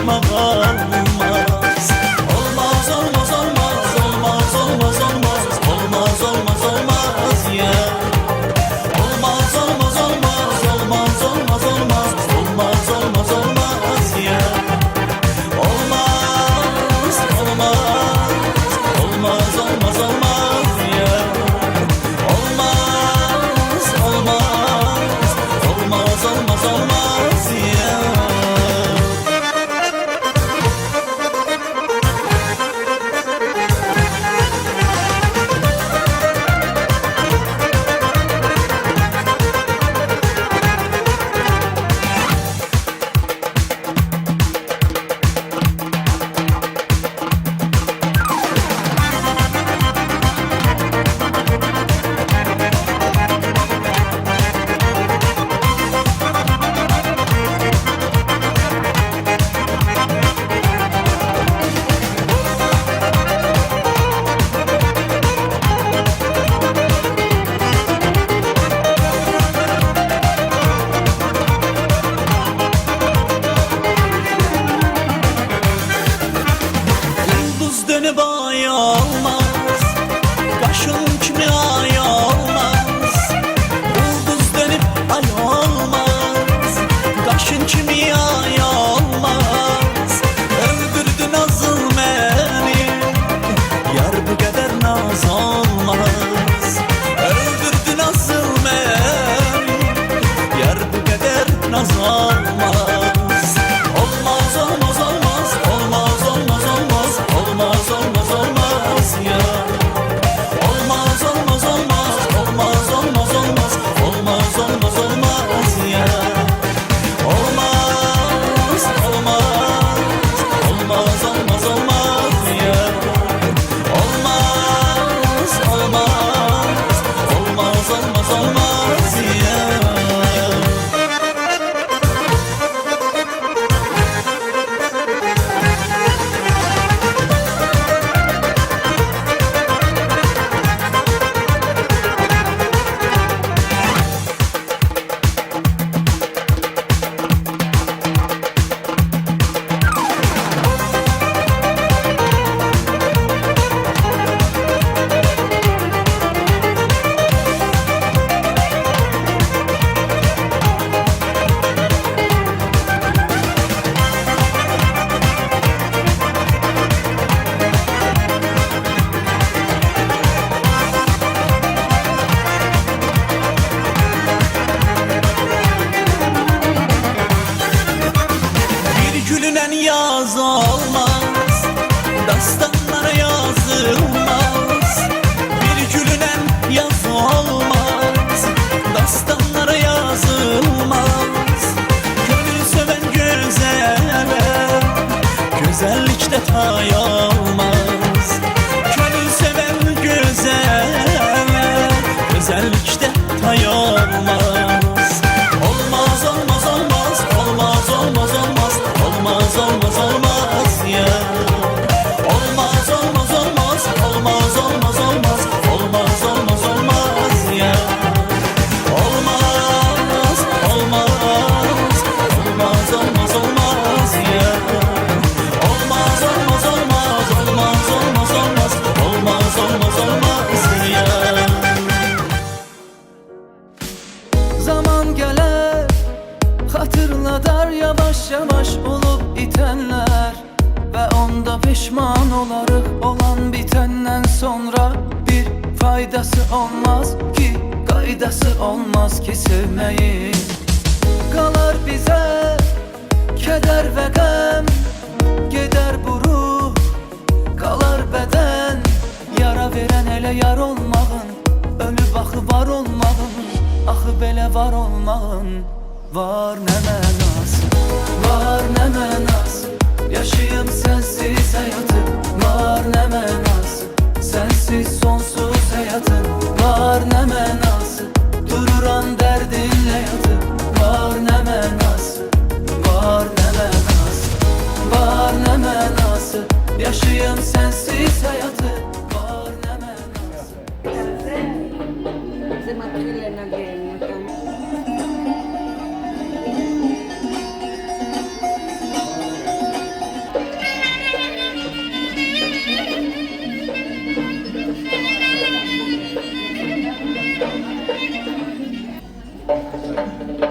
unutmak olmaz. Olmaz olmaz olmaz olmaz olmaz olmaz olmaz olmaz olmaz ya. Olmaz olmaz olmaz olmaz olmaz olmaz olmaz olmaz olmaz ya. Olmaz olmaz olmaz olmaz olmaz ya. Olmaz olmaz olmaz olmaz olmaz ya. Dönüp ay olmaz, kaşın kimi ay olmaz. Yıldız dönüp ay olmaz, kaşın kimi ay olmaz. Öldürdü nazıl beni, yar bu kadar naz olmaz. Öldürdü nazıl beni, yar bu kadar naz olmaz. Olmaz olmaz olmaz olmaz olmaz olmaz olmaz olmaz olmaz ya. Olmaz olmaz olmaz olmaz olmaz olmaz olmaz olmaz olmaz ya. Olmaz olmaz olmaz olmaz olmaz ya. Olmaz olmaz olmaz olmaz olmaz ya. Gülünen yaz olmaz, dastanlara yazılmaz. Bir gülünen yaz olmaz, dastanlara yazılmaz. Gönül seven güzele, güzellikte pay olmaz. Gönül seven güzele, güzellikte pay olmaz. Olmaz olmaz olmaz olmaz olmaz olmaz olmaz olmaz olmaz ya. Olmaz olmaz olmaz olmaz olmaz olmaz olmaz olmaz olmaz ya. Olmaz olmaz olmaz olmaz olmaz ya. Olmaz olmaz olmaz olmaz olmaz olmaz olmaz olmaz olmaz ya. Zaman gelir, hatırladar yavaş yavaş olup itenler. Ve onda pişman olarıq olan bitenden sonra. Bir faydası olmaz ki, qaydası olmaz ki sevmeyin. Qalar bize keder ve qəm, gedər bu ruh, qalar bədən. Yara verən elə yar olmağın, ölüb axı var olmağın, axı belə var olmağın. Var nə mənası, var nə mənası, yaşayım sensiz hayatı. Var nə mənası, sensiz sonsuz hayatın. Var nə mənası, dururan dərdinlə yatı. Var nə mənası, var nə mənası, var nə mənası, yaşayım sensiz hayatı. Var nə mənası. Sen